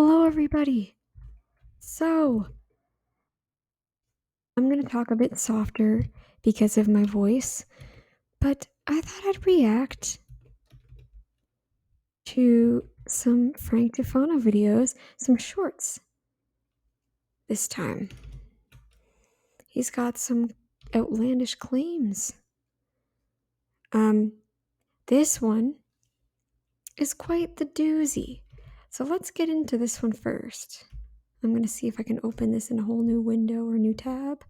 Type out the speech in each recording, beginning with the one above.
Hello, everybody. So, I'm going to talk a bit softer because of my voice, but I thought I'd react to some Frank Tufano videos, some shorts this time. He's got some outlandish claims. This one is quite the doozy. So let's get into this one first. I'm going to see if I can open this in a whole new window or new tab.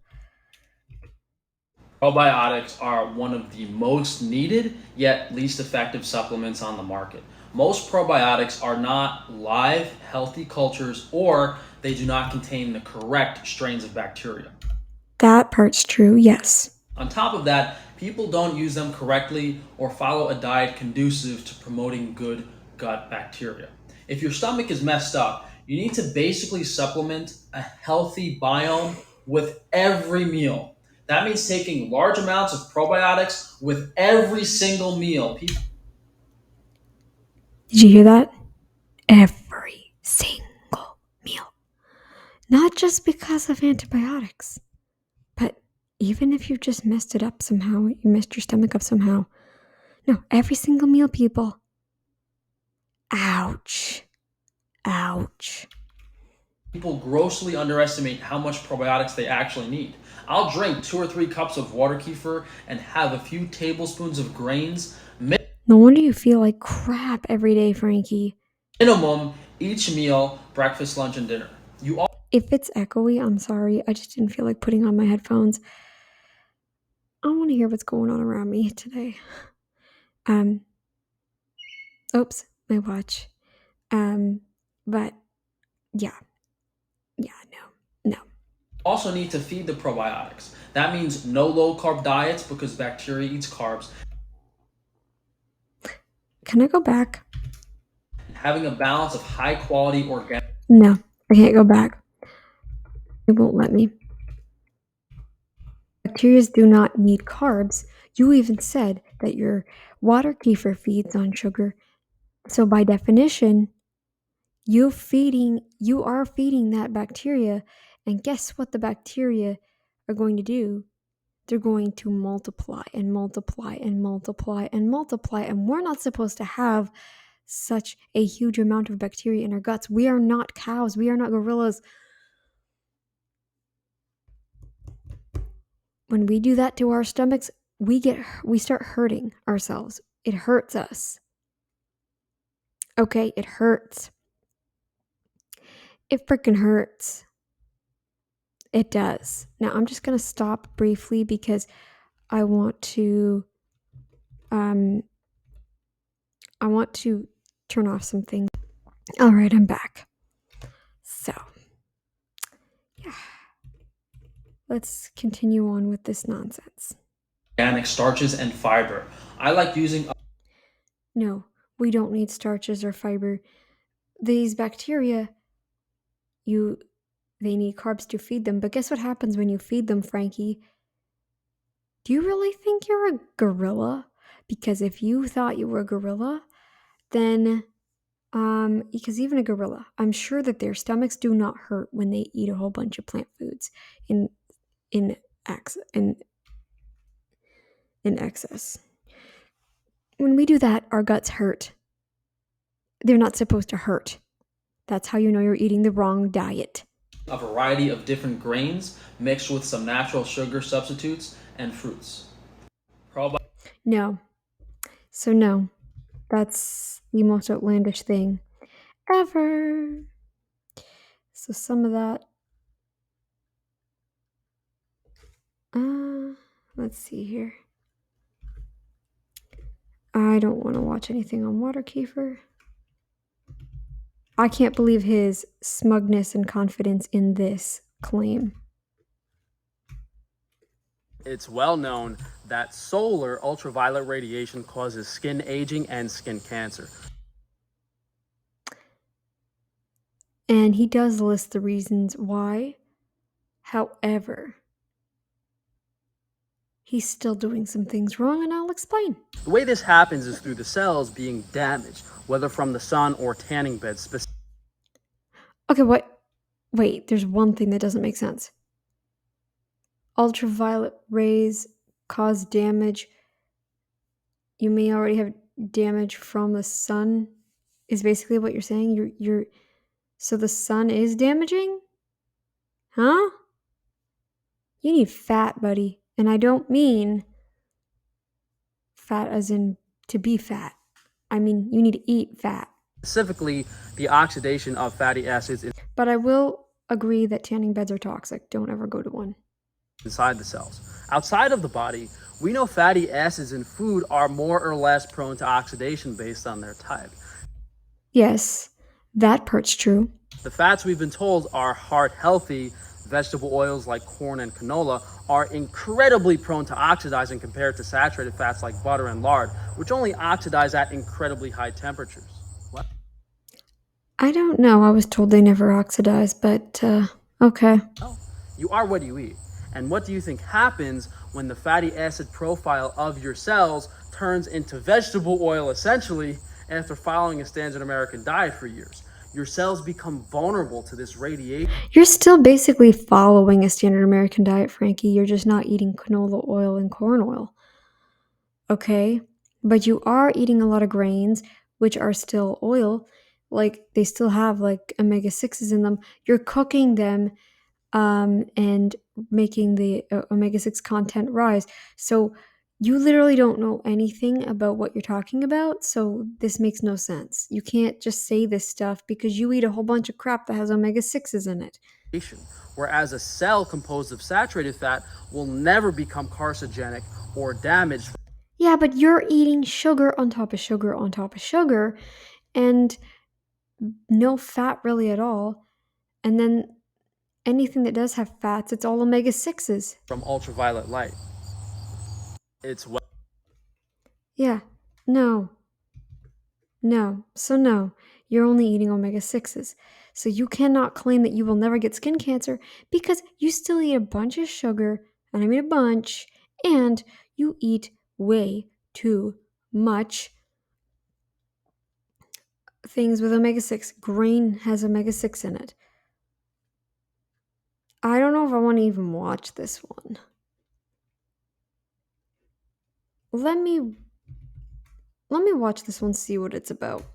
Probiotics are one of the most needed yet least effective supplements on the market. Most probiotics are not live, healthy cultures, or they do not contain the correct strains of bacteria. That part's true, yes. On top of that, people don't use them correctly or follow a diet conducive to promoting good gut bacteria. If your stomach is messed up, you need to basically supplement a healthy biome with every meal. That means taking large amounts of probiotics with every single meal. Did you hear that? Every single meal. Not just because of antibiotics, but even if you just messed it up somehow, you messed your stomach up somehow. No, every single meal, people. Ouch. Ouch. People grossly underestimate how much probiotics they actually need. I'll drink 2 or 3 cups of water kefir and have a few tablespoons of grains No wonder you feel like crap every day, Frankie. minimum each meal, breakfast, lunch, and dinner. If it's echoey, I'm sorry. I just didn't feel like putting on my headphones. I want to hear what's going on around me today. Oops, my watch. But yeah, no. Also need to feed the probiotics. That means no low carb diets because bacteria eats carbs. Can I go back? Having a balance of high quality organic. No, I can't go back. It won't let me. Bacteria do not need carbs. You even said that your water kefir feeds on sugar. So by definition, you are feeding that bacteria, and guess what the bacteria are going to do? They're going to multiply and multiply and multiply and multiply, and we're not supposed to have such a huge amount of bacteria in our guts. We are not cows. We are not gorillas. When we do that to our stomachs, we start hurting ourselves. It hurts us. Okay, it hurts. It freaking hurts. It does. Now I'm just going to stop briefly because I want to turn off some things. All right, I'm back. So, yeah. Let's continue on with this nonsense. Organic starches and fiber. I like using. No, we don't need starches or fiber. These bacteria, they need carbs to feed them. But guess what happens when you feed them, Frankie? Do you really think you're a gorilla? Because if you thought you were a gorilla, then because even a gorilla, I'm sure that their stomachs do not hurt when they eat a whole bunch of plant foods in excess. When we do that, our guts hurt. They're not supposed to hurt. That's how you know you're eating the wrong diet. A variety of different grains mixed with some natural sugar substitutes and fruits. No. So no. That's the most outlandish thing ever. So some of that. Let's see here. I don't want to watch anything on water kefir. I can't believe his smugness and confidence in this claim. It's well known that solar ultraviolet radiation causes skin aging and skin cancer. And he does list the reasons why. However, he's still doing some things wrong, and I'll explain. The way this happens is through the cells being damaged, whether from the sun or tanning beds. Okay, what? Wait, there's one thing that doesn't make sense. Ultraviolet rays cause damage. You may already have damage from the sun, is basically what you're saying. So the sun is damaging? Huh? You need fat, buddy. And I don't mean fat as in to be fat. I mean, you need to eat fat. Specifically, the oxidation of fatty acids But I will agree that tanning beds are toxic. Don't ever go to one. inside the cells. Outside of the body, we know fatty acids in food are more or less prone to oxidation based on their type. Yes, that part's true. The fats we've been told are heart healthy, vegetable oils like corn and canola, are incredibly prone to oxidizing compared to saturated fats like butter and lard, which only oxidize at incredibly high temperatures. I don't know. I was told they never oxidize, but okay. Well, you are what you eat. And what do you think happens when the fatty acid profile of your cells turns into vegetable oil essentially after following a standard American diet for years? Your cells become vulnerable to this radiation. You're still basically following a standard American diet, Frankie. You're just not eating canola oil and corn oil. Okay? But you are eating a lot of grains, which are still oil. Like, they still have like omega 6s in them. You're cooking them and making the omega 6 content rise. So you literally don't know anything about what you're talking about. So this makes no sense. You can't just say this stuff because you eat a whole bunch of crap that has omega 6s in it. Whereas a cell composed of saturated fat will never become carcinogenic or damaged Yeah, but you're eating sugar on top of sugar on top of sugar and no fat really at all. And then anything that does have fats, it's all omega 6s. from ultraviolet light. It's Yeah, no. No. So no, you're only eating omega 6s. So you cannot claim that you will never get skin cancer because you still eat a bunch of sugar, and I mean a bunch, and you eat way too much things with omega 6. Grain has omega 6 in it. I don't know if I want to even watch this one. Let me watch this one, see what it's about.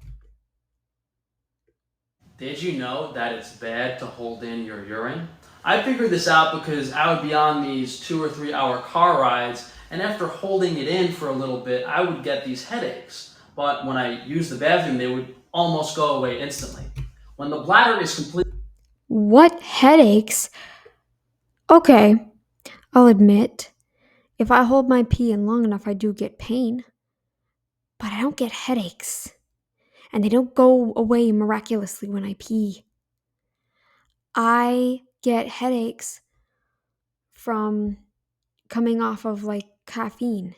Did you know that it's bad to hold in your urine? I figured this out because I would be on these 2 or 3 hour car rides, and after holding it in for a little bit, I would get these headaches. But when I used the bathroom, they would almost go away instantly. When the bladder is completely What headaches? Okay, I'll admit, if I hold my pee in long enough, I do get pain, but I don't get headaches. And they don't go away miraculously when I pee. I get headaches from coming off of like caffeine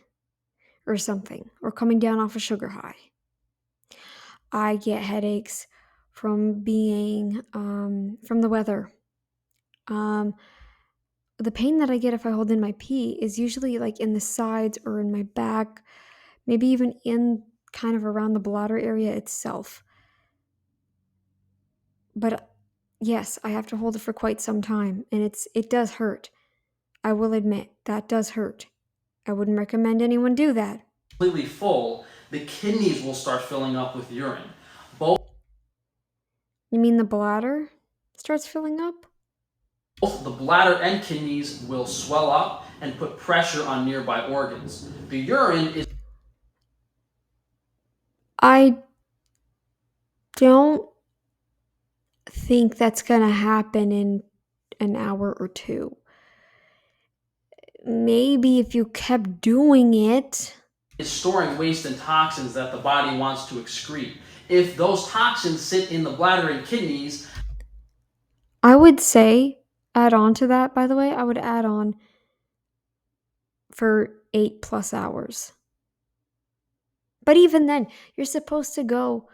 or something, or coming down off a sugar high. I get headaches from being from the weather. Um, the pain that I get if I hold in my pee is usually like in the sides or in my back, maybe even in kind of around the bladder area itself. But yes, I have to hold it for quite some time, and it does hurt. I will admit that does hurt. I wouldn't recommend anyone do that. full, the kidneys will start filling up with urine. Both You mean the bladder starts filling up? the bladder and kidneys will swell up and put pressure on nearby organs. The urine is I don't think that's going to happen in an hour or two. Maybe if you kept doing it. storing waste and toxins that the body wants to excrete. If those toxins sit in the bladder and kidneys, I would say, add on to that, by the way, I would add on for 8+ hours. But even then, you're supposed to go,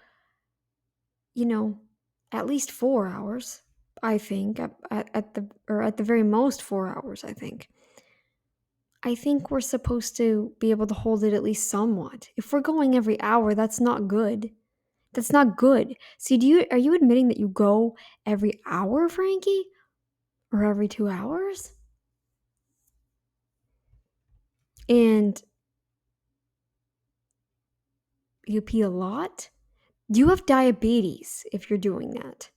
at least 4 hours, I think, at the very most 4 hours, I think. I think we're supposed to be able to hold it at least somewhat. If we're going every hour, that's not good. That's not good. See, are you admitting that you go every hour, Frankie? Or every 2 hours? And you pee a lot? You have diabetes if you're doing that.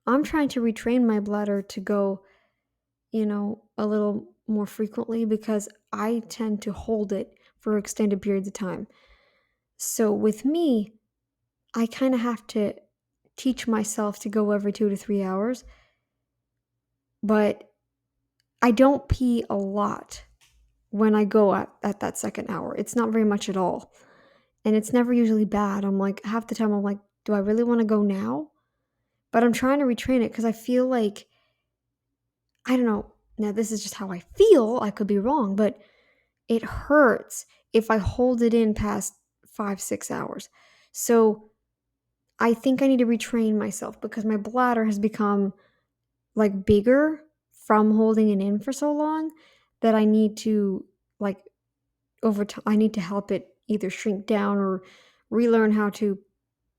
I'm trying to retrain my bladder to go, a little more frequently because I tend to hold it for extended periods of time. So with me, I kind of have to teach myself to go every 2 to 3 hours, but I don't pee a lot when I go at that second hour. It's not very much at all. And it's never usually bad. I'm like, half the time, I'm like, do I really want to go now? But I'm trying to retrain it because I feel like, I don't know. Now, this is just how I feel. I could be wrong, but it hurts if I hold it in past 5, 6 hours. So I think I need to retrain myself because my bladder has become like bigger from holding it in for so long that I need to like over time I need to help it either shrink down or relearn how to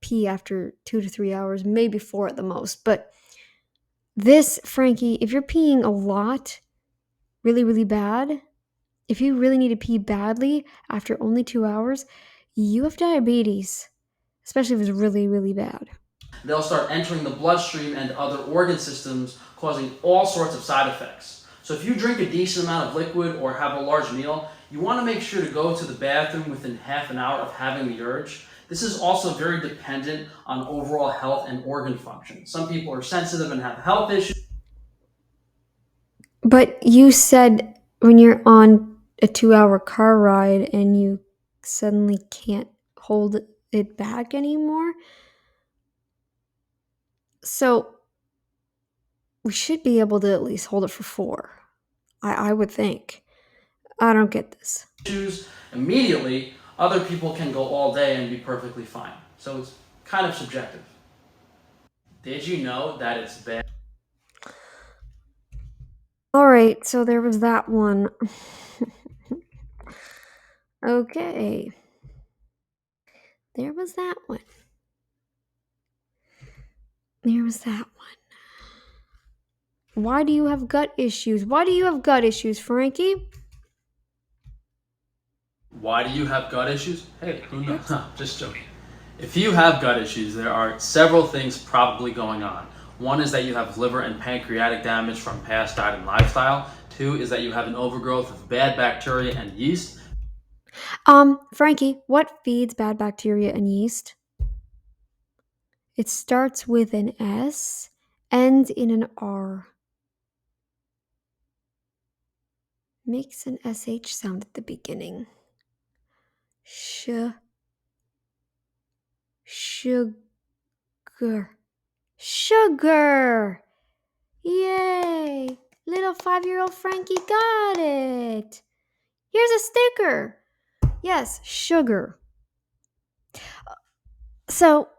pee after 2 to 3 hours, maybe four at the most. But this, Frankie, if you're peeing a lot, really, really bad, if you really need to pee badly after only 2 hours, you have diabetes, especially if it's really, really bad. They'll start entering the bloodstream and other organ systems, causing all sorts of side effects. So if you drink a decent amount of liquid or have a large meal, you want to make sure to go to the bathroom within half an hour of having the urge. This is also very dependent on overall health and organ function. Some people are sensitive and have health issues. But you said when you're on a 2 hour car ride and you suddenly can't hold it back anymore. So we should be able to at least hold it for four. I would think. I don't get this. Immediately, other people can go all day and be perfectly fine. So it's kind of subjective. Did you know that it's bad? All right, so there was that one. Okay. There was that one. There was that one. Why do you have gut issues? Why do you have gut issues, Frankie? Why do you have gut issues? Hey, who knows? What? Just joking. If you have gut issues, there are several things probably going on. One is that you have liver and pancreatic damage from past diet and lifestyle. Two is that you have an overgrowth of bad bacteria and yeast. Frankie, what feeds bad bacteria and yeast? It starts with an S, ends in an R. Makes an SH sound at the beginning. Sugar. Sugar! Yay! Little 5-year-old Frankie got it! Here's a sticker! Yes, sugar. So,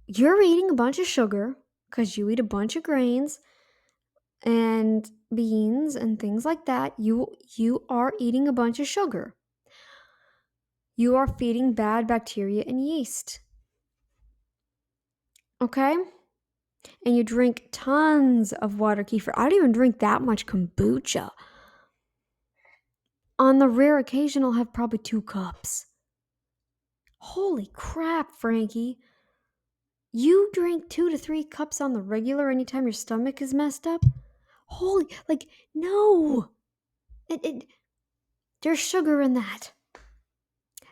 you're eating a bunch of sugar because you eat a bunch of grains and beans and things like that. You are eating a bunch of sugar. You are feeding bad bacteria and yeast. Okay? And you drink tons of water kefir. I don't even drink that much kombucha. On the rare occasion, I'll have probably 2 cups. Holy crap, Frankie. You drink 2 to 3 cups on the regular anytime your stomach is messed up? Holy, like, no. There's sugar in that.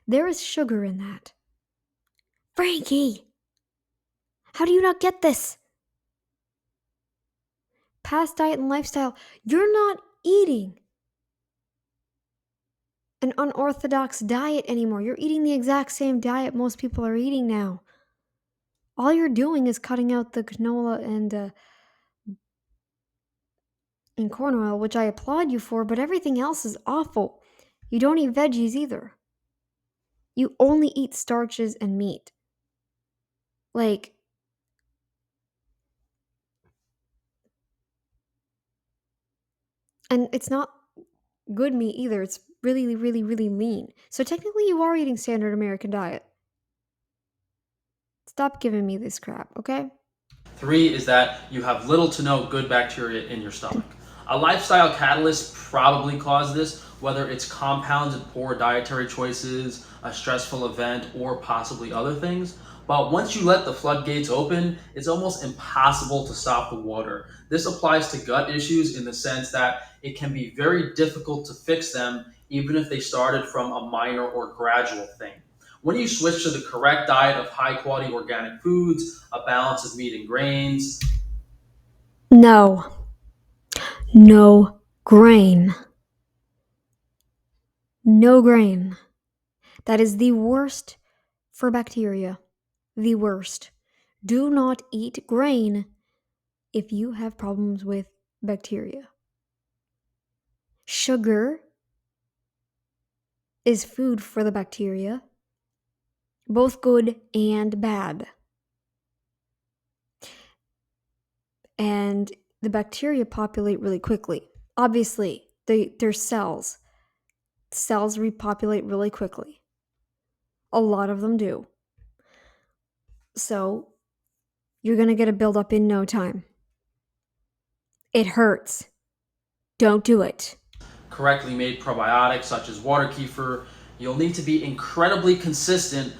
There is sugar in that. Frankie, how do you not get this? Past diet and lifestyle, you're not eating an unorthodox diet anymore. You're eating the exact same diet most people are eating now. All you're doing is cutting out the canola and corn oil, which I applaud you for, but everything else is awful. You don't eat veggies either. You only eat starches and meat. Like, and it's not good meat either. It's really, really, really lean. So technically, you are eating standard American diet. Stop giving me this crap, okay? Three is that you have little to no good bacteria in your stomach. A lifestyle catalyst probably caused this, whether it's compounded poor dietary choices, a stressful event, or possibly other things. But once you let the floodgates open, it's almost impossible to stop the water. This applies to gut issues in the sense that it can be very difficult to fix them, even if they started from a minor or gradual thing. When you switch to the correct diet of high quality organic foods, a balance of meat and grains, No. No grain. No grain. That is the worst for bacteria. The worst. Do not eat grain if you have problems with bacteria. Sugar is food for the bacteria, both good and bad. And the bacteria populate really quickly. Obviously, they're cells. Cells repopulate really quickly. A lot of them do. So you're going to get a buildup in no time. It hurts. Don't do it. correctly made probiotics such as water kefir, you'll need to be incredibly consistent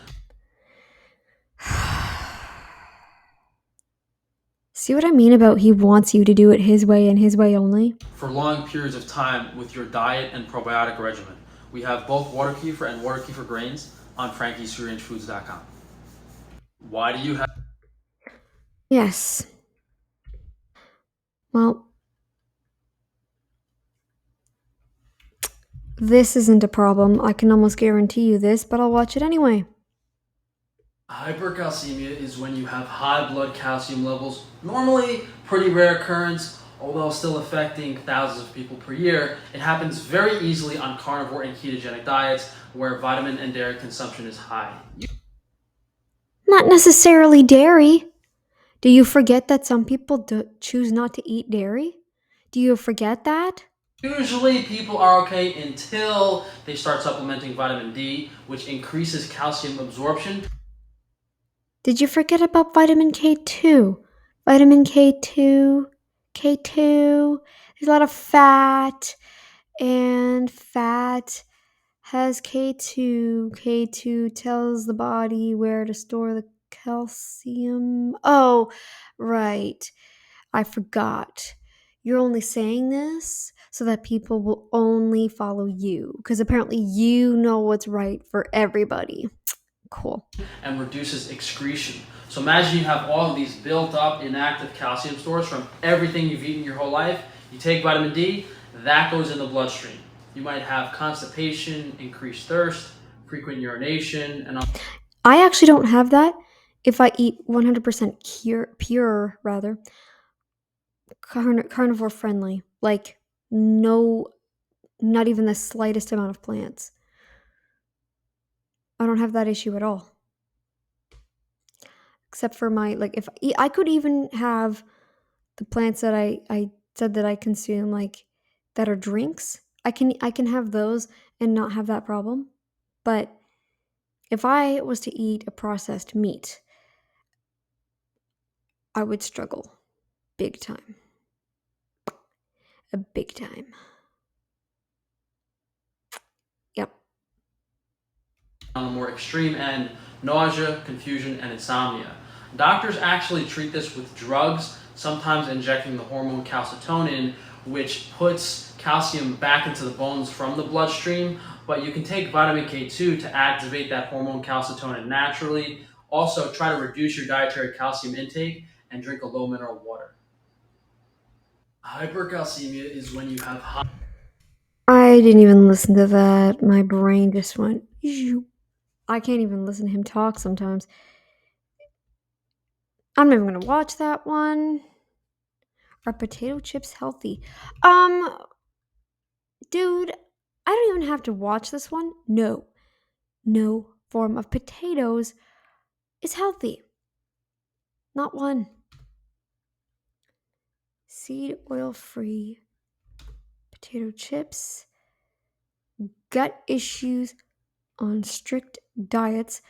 See what I mean about he wants you to do it his way and his way only? for long periods of time with your diet and probiotic regimen. We have both water kefir and water kefir grains on frankiesfreerangefoods.com. Why do you have Yes. Well, this isn't a problem. I can almost guarantee you this, but I'll watch it anyway. hypercalcemia is when you have high blood calcium levels, normally pretty rare occurrence, although still affecting thousands of people per year. It happens very easily on carnivore and ketogenic diets where vitamin and dairy consumption is high. Not necessarily dairy. Do you forget that some people choose not to eat dairy? Do you forget that? Usually people are okay until they start supplementing vitamin D, which increases calcium absorption. Did you forget about vitamin K2? Vitamin K2, K2, there's a lot of fat, and fat has K2. K2 tells the body where to store the calcium. Oh, right. I forgot. You're only saying this so that people will only follow you because apparently you know what's right for everybody. Cool. And reduces excretion. So imagine you have all of these built up inactive calcium stores from everything you've eaten your whole life. You take vitamin D, that goes in the bloodstream. You might have constipation, increased thirst, frequent urination, and I actually don't have that if I eat 100% pure, rather, carnivore friendly. Like, no, not even the slightest amount of plants. I don't have that issue at all. Except for my, like, if I could even have the plants that I said that I consume, like, that are drinks. I can have those and not have that problem. But if I was to eat a processed meat, I would struggle big time. A big time. Yep. on the more extreme end, nausea, confusion, and insomnia. Doctors actually treat this with drugs, sometimes injecting the hormone calcitonin, which puts calcium back into the bones from the bloodstream. But you can take vitamin K2 to activate that hormone calcitonin naturally. Also, try to reduce your dietary calcium intake and drink a low mineral water. Hypercalcemia is when you have high I didn't even listen to that. My brain just went. I can't even listen to him talk sometimes. I'm not even gonna watch that one. Are potato chips healthy? Dude, I don't even have to watch this one. No. No form of potatoes is healthy. Not one. Seed oil free potato chips. Gut issues on strict diets.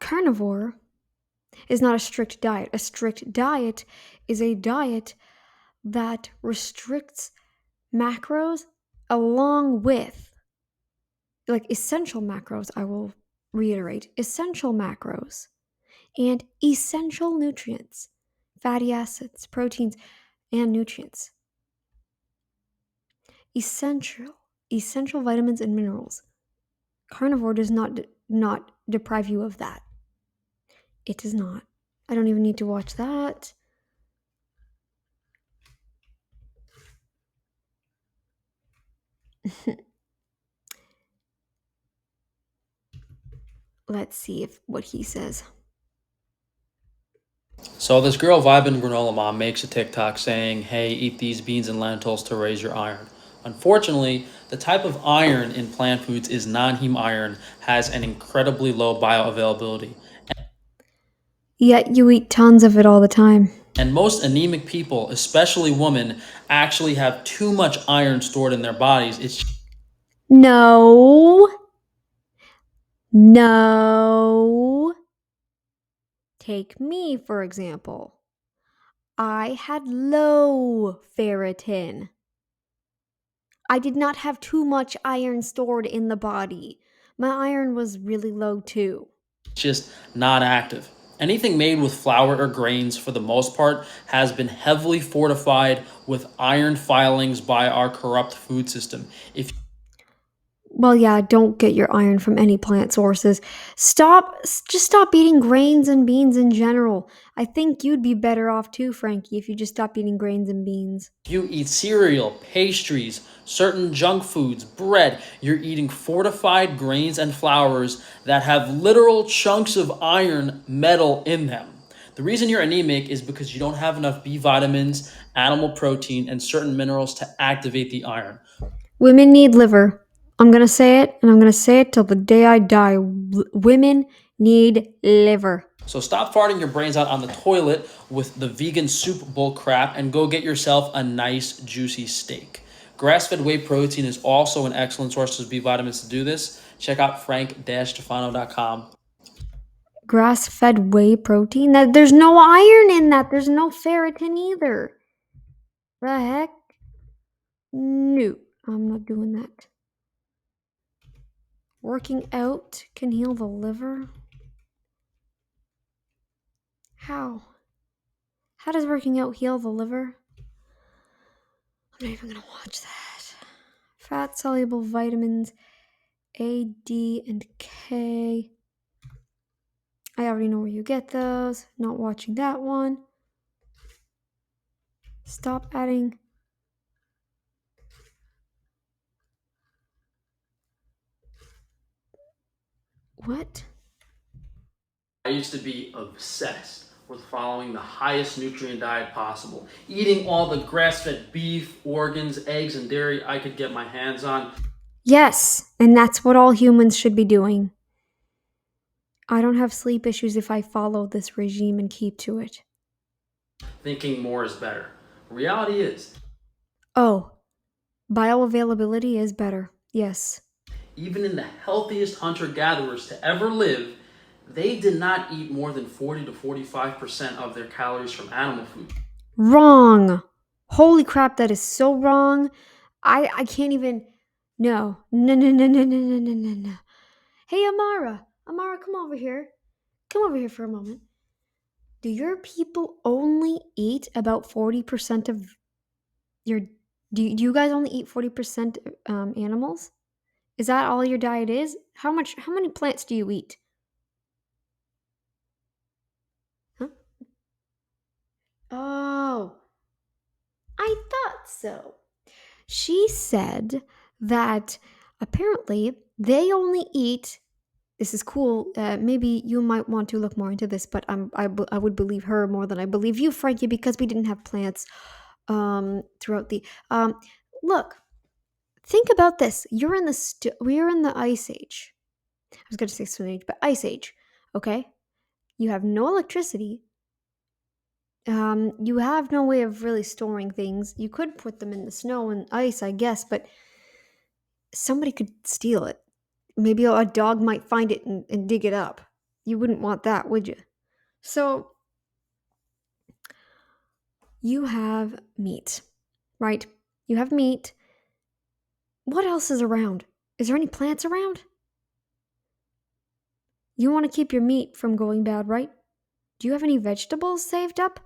Carnivore is not a strict diet. A strict diet is a diet that restricts macros along with, like, essential macros, I will reiterate, essential macros and essential nutrients, fatty acids, proteins, and nutrients. Essential, essential vitamins and minerals. Carnivore does not deprive you of that. It does not. I don't even need to watch that. Let's see if what he says. So this girl vibing granola mom makes a TikTok saying, "Hey, eat these beans and lentils to raise your iron." Unfortunately, the type of iron in plant foods is non-heme iron, has an incredibly low bioavailability, Yet you eat tons of it all the time. and most anemic people, especially women, actually have too much iron stored in their bodies. It's No. No. Take me, for example. I had low ferritin. I did not have too much iron stored in the body. My iron was really low too. just not active. Anything made with flour or grains, for the most part, has been heavily fortified with iron filings by our corrupt food system. If Well, yeah, don't get your iron from any plant sources. Just stop eating grains and beans in general. I think you'd be better off too, Frankie, if you just stop eating grains and beans. you eat cereal, pastries, certain junk foods, bread, you're eating fortified grains and flours that have literal chunks of iron metal in them. The reason you're anemic is because you don't have enough B vitamins, animal protein, and certain minerals to activate the iron. Women need liver. I'm gonna say it, and I'm gonna say it till the day I die. Women need liver. So stop farting your brains out on the toilet with the vegan soup bull crap and go get yourself a nice juicy steak. Grass-fed whey protein is also an excellent source of B vitamins to do this. Check out frank-stefano.com. Grass fed whey protein? There's no iron in that. There's no ferritin either. The heck? No, I'm not doing that. Working out can heal the liver? How? How does working out heal the liver? I'm not even gonna watch that. Fat soluble vitamins A, D, and K. I already know where you get those. Not watching that one. Stop adding. What? I used to be obsessed with following the highest nutrient diet possible, eating all the grass-fed beef, organs, eggs, and dairy I could get my hands on, Yes, and that's what all humans should be doing. I don't have sleep issues if I follow this regime and keep to it. thinking more is better. Reality is, Oh, bioavailability is better. Yes. even in the healthiest hunter gatherers to ever live, they did not eat more than 40 to 45% of their calories from animal food. Wrong. Holy crap, that is so wrong. I can't even. No. No, no, no, no, no, no, no, no, no. Hey, Amara. Amara, come over here. Come over here for a moment. Do your people only eat about 40% of your. Do you guys only eat 40% animals? Is that all your diet is? How many plants do you eat? Huh? Oh, I thought so. She said that apparently they only eat. This is cool. Maybe you might want to look more into this, but I would believe her more than I believe you, Frankie, because we didn't have plants throughout the. Look, think about this. We're in the ice age. I was going to say stone age, but ice age. Okay, you have no electricity. You have no way of really storing things. You could put them in the snow and ice, I guess, but somebody could steal it. Maybe a dog might find it and dig it up. You wouldn't want that, would you? So, you have meat, right? You have meat. What else is around? Is there any plants around? You want to keep your meat from going bad, right? Do you have any vegetables saved up?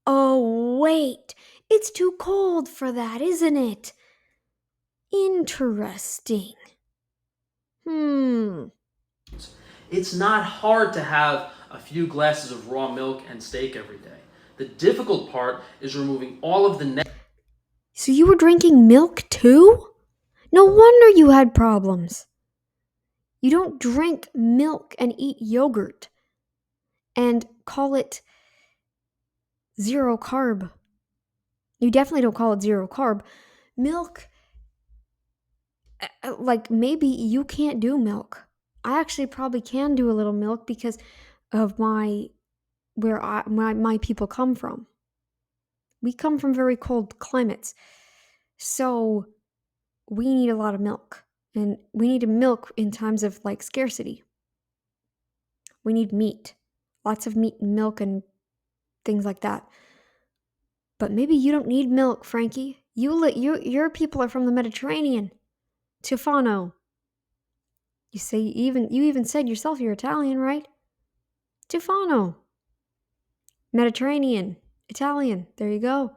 Oh, wait. It's too cold for that, isn't it? Interesting. Hmm. It's not hard to have a few glasses of raw milk and steak every day. The difficult part is removing all of the So you were drinking milk too? No wonder you had problems. You don't drink milk and eat yogurt and call it zero carb. You definitely don't call it zero carb. Milk, like maybe you can't do milk. I actually probably can do a little milk because of my people come from. We come from very cold climates. So we need a lot of milk. And we need milk in times of like scarcity. We need meat. Lots of meat and milk and things like that. But maybe you don't need milk, Frankie. Your people are from the Mediterranean. Tufano. You even said yourself you're Italian, right? Tufano. Mediterranean. Italian. There you go.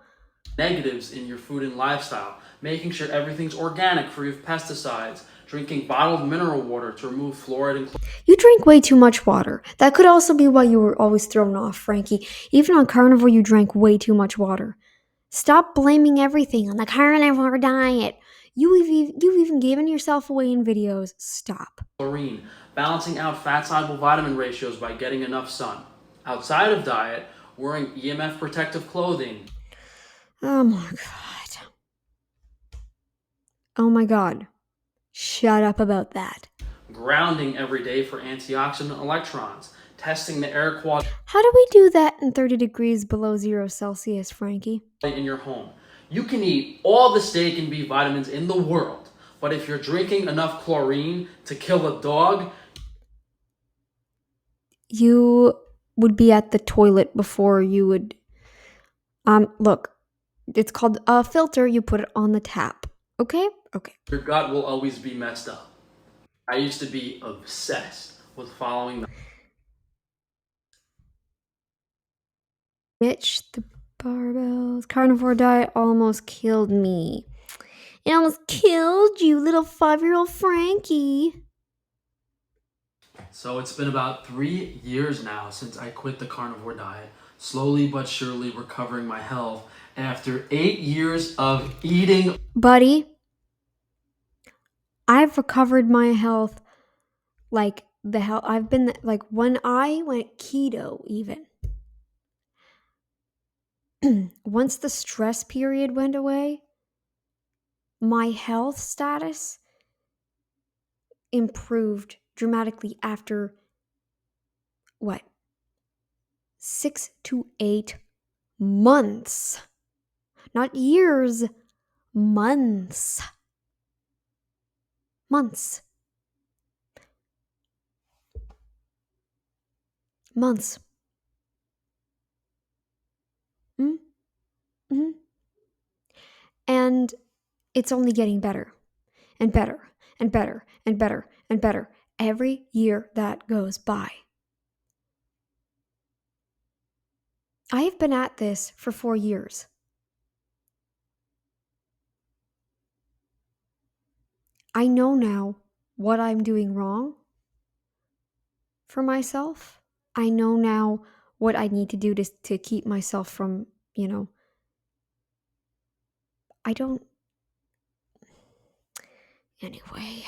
negatives in your food and lifestyle, making sure everything's organic, free of pesticides, drinking bottled mineral water to remove fluoride and You drink way too much water. That could also be why you were always thrown off, Frankie. Even on carnivore, you drank way too much water. Stop blaming everything on the carnivore diet. You've even given yourself away in videos. Stop. chlorine, balancing out fat-soluble vitamin ratios by getting enough sun. Outside of diet, wearing EMF protective clothing, Oh my god. Oh my god. Shut up about that. grounding every day for antioxidant electrons, testing the air quality How do we do that in 30 degrees below 0 Celsius, Frankie? in your home. You can eat all the steak and B vitamins in the world, but if you're drinking enough chlorine to kill a dog, You would be at the toilet before you would. Look, it's called a filter. You put it on the tap. Okay? Okay. your gut will always be messed up. I used to be obsessed with following the Bitch, the barbells. Carnivore diet almost killed me. It almost killed you, little 5-year-old Frankie. So it's been about 3 years now since I quit the carnivore diet, slowly but surely recovering my health after 8 years of eating. Buddy, I've recovered my health like the hell. I've been like when I went keto, even. Once the stress period went away, my health status improved dramatically after what? 6 to 8 months. Not years, months. Months. Months. Mm-hmm. And it's only getting better and better and better and better and better every year that goes by. I have been at this for 4 years. I know now what I'm doing wrong for myself. I know now what I need to do to keep myself from, I don't. Anyway.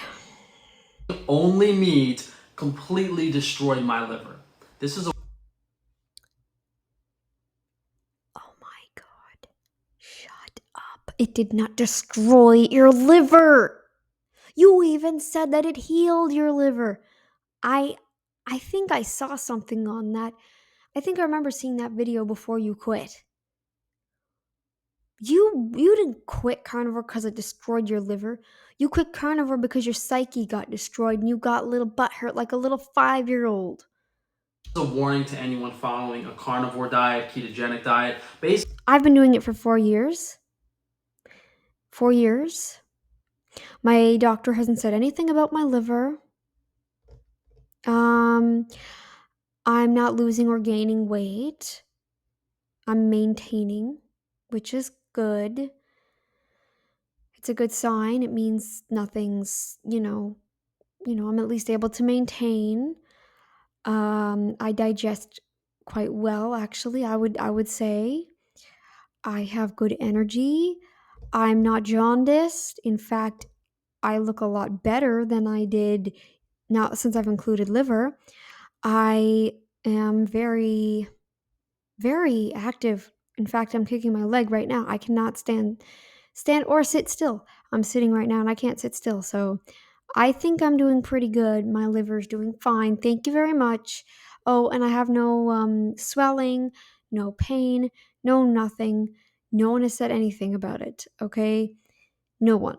Only meat completely destroyed my liver. This is a Oh my god. Shut up. It did not destroy your liver. You even said that it healed your liver. I I think I saw something on that. I think I remember seeing that video before you quit. You didn't quit carnivore because it destroyed your liver. You quit carnivore because your psyche got destroyed and you got a little butt hurt like a little 5-year-old. A warning to anyone following a carnivore diet, ketogenic diet. Basically, I've been doing it for 4 years. 4 years. My doctor hasn't said anything about my liver. Um, I'm not losing or gaining weight. I'm maintaining, which is good. It's a good sign. It means nothing's, I'm at least able to maintain. I digest quite well actually. I would say I have good energy. I'm not jaundiced. In fact, I look a lot better than I did now since I've included liver. I am very, very active. In fact, I'm kicking my leg right now. I cannot stand or sit still. I'm sitting right now and I can't sit still. So I think I'm doing pretty good. My liver's doing fine. Thank you very much. Oh, and I have no swelling, no pain, no nothing. No one has said anything about it. Okay? No one.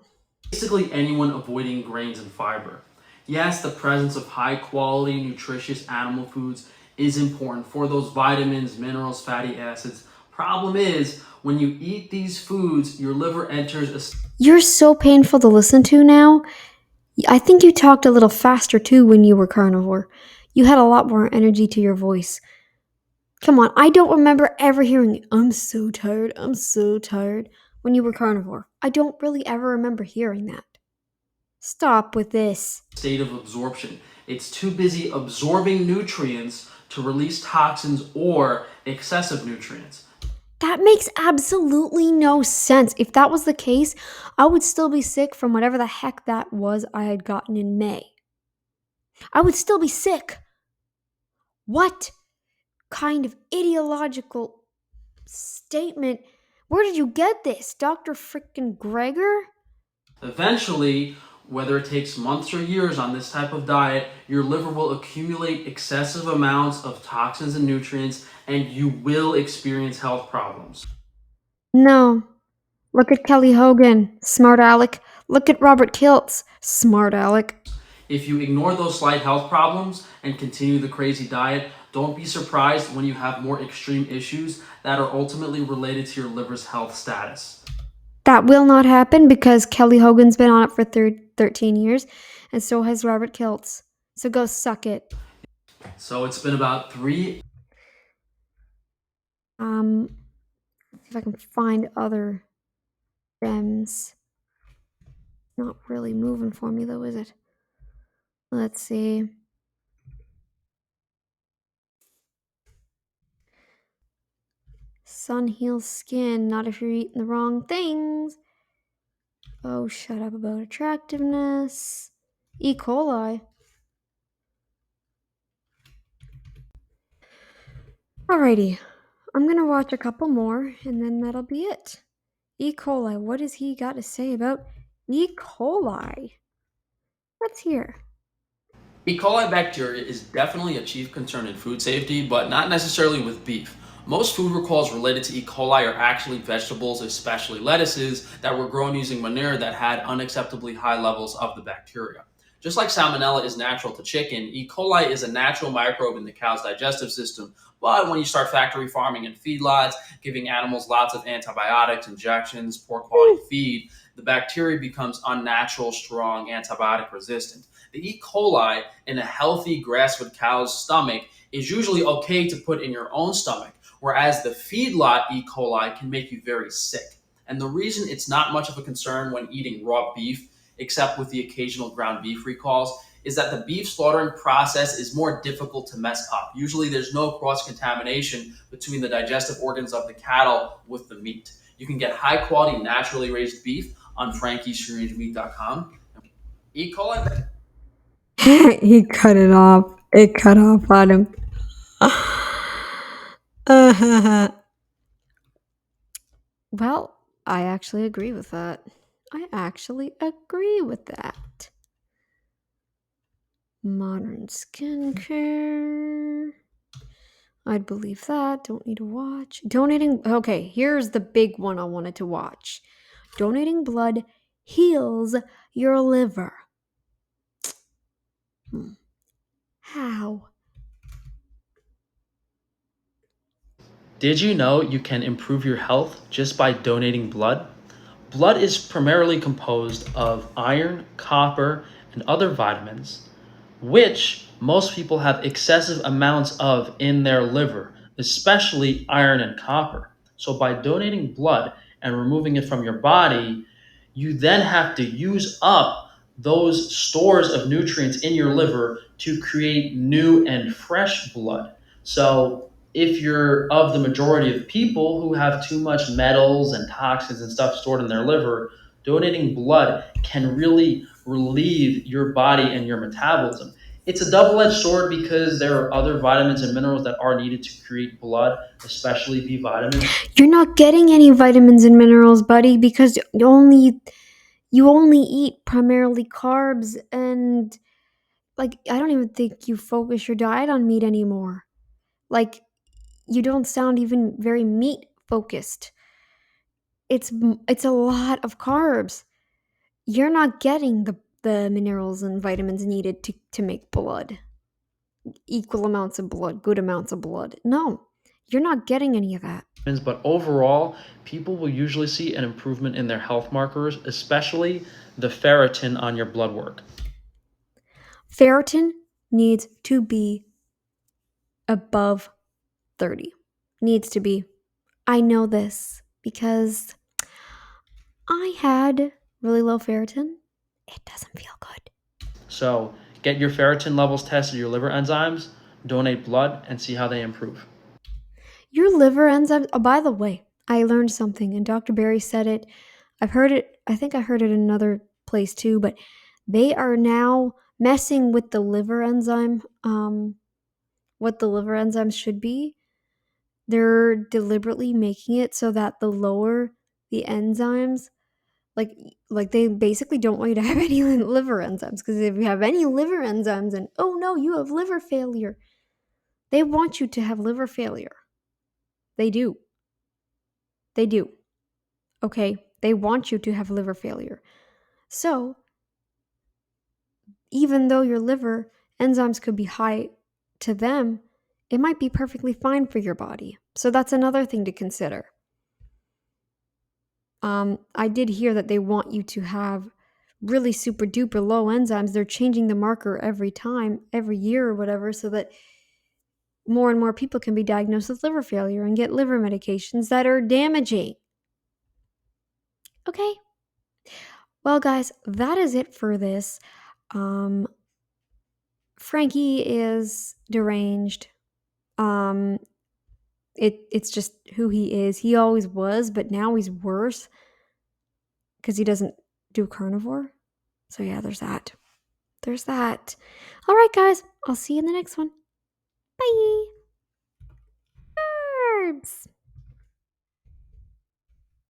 anyone avoiding grains and fiber. Yes, the presence of high quality, nutritious animal foods is important for those vitamins, minerals, fatty acids. Problem is, when you eat these foods, your liver enters a You're so painful to listen to now. I think you talked a little faster too when you were carnivore. You had a lot more energy to your voice. Come on, I don't remember ever hearing, I'm so tired, I'm so tired, when you were carnivore. I don't really ever remember hearing that. Stop with this. state of absorption. It's too busy absorbing nutrients to release toxins or excessive nutrients. That makes absolutely no sense. If that was the case, I would still be sick from whatever the heck that was I had gotten in May. I would still be sick. What kind of ideological statement? Where did you get this? Dr. Frickin' Gregor? Eventually, whether it takes months or years on this type of diet, your liver will accumulate excessive amounts of toxins and nutrients, and you will experience health problems. No. Look at Kelly Hogan, smart aleck. Look at Robert Kiltz, smart aleck. If you ignore those slight health problems and continue the crazy diet, don't be surprised when you have more extreme issues that are ultimately related to your liver's health status. That will not happen because Kelly Hogan's been on it for 13 years, and so has Robert Kiltz. So go suck it. So it's been about 3 Um, if I can find other gems. Not really moving for me though, is it? Let's see. Sun heals skin, not if you're eating the wrong things. Oh, shut up about attractiveness. E. coli. Alrighty, I'm gonna watch a couple more and then that'll be it. E. coli, what has he got to say about E. coli? Let's hear. E. coli bacteria is definitely a chief concern in food safety, but not necessarily with beef. Most food recalls related to E. coli are actually vegetables, especially lettuces, that were grown using manure that had unacceptably high levels of the bacteria. Just like salmonella is natural to chicken, E. coli is a natural microbe in the cow's digestive system. But when you start factory farming and feedlots, giving animals lots of antibiotics, injections, poor quality feed, the bacteria becomes unnatural, strong, antibiotic resistant. The E. coli in a healthy grass-fed cow's stomach is usually okay to put in your own stomach, whereas the feedlot E. coli can make you very sick. And the reason it's not much of a concern when eating raw beef, except with the occasional ground beef recalls, is that the beef slaughtering process is more difficult to mess up. Usually there's no cross contamination between the digestive organs of the cattle with the meat. You can get high quality, naturally raised beef on frankiesfreerangemeat.com. E. coli. He cut it off. It cut off on him. Well, I actually agree with that. I actually agree with that. Modern skincare. I'd believe that. Don't need to watch. Donating. Okay, here's the big one I wanted to watch. Donating blood heals your liver. Hmm. How? Did you know you can improve your health just by donating blood? Blood is primarily composed of iron, copper, and other vitamins, which most people have excessive amounts of in their liver, especially iron and copper. So, by donating blood and removing it from your body, you then have to use up those stores of nutrients in your liver to create new and fresh blood. So, if you're of the majority of people who have too much metals and toxins and stuff stored in their liver, donating blood can really relieve your body and your metabolism. It's a double edged sword because there are other vitamins and minerals that are needed to create blood, especially B vitamins. You're not getting any vitamins and minerals, buddy, because you only eat primarily carbs and like I don't even think you focus your diet on meat anymore. Like you don't sound even very meat focused. It's a lot of carbs. You're not getting the minerals and vitamins needed to make blood. Equal amounts of blood, good amounts of blood. No. You're not getting any of that. But overall, people will usually see an improvement in their health markers, especially the ferritin on your blood work. Ferritin needs to be above 30. Needs to be. I know this because I had really low ferritin. It doesn't feel good. So, get your ferritin levels tested, your liver enzymes, donate blood, and see how they improve. Your liver enzymes. Oh, by the way, I learned something, and Dr. Barry said it. I've heard it. I think I heard it in another place too, but they are now messing with the liver enzyme, what the liver enzymes should be. They're deliberately making it so that the lower the enzymes, like like they basically don't want you to have any liver enzymes because if you have any liver enzymes and oh no, you have liver failure. They want you to have liver failure. They do. They do. Okay? They want you to have liver failure. So, even though your liver enzymes could be high to them, it might be perfectly fine for your body. So that's another thing to consider. I did hear that they want you to have really super duper low enzymes. They're changing the marker every time, every year or whatever, so that more and more people can be diagnosed with liver failure and get liver medications that are damaging. Okay. Well, guys, that is it for this. Um, Frankie is deranged. Um, it's just who he is. He always was, but now he's worse because he doesn't do carnivore. So yeah, there's that. There's that. All right, guys. I'll see you in the next one. Bye.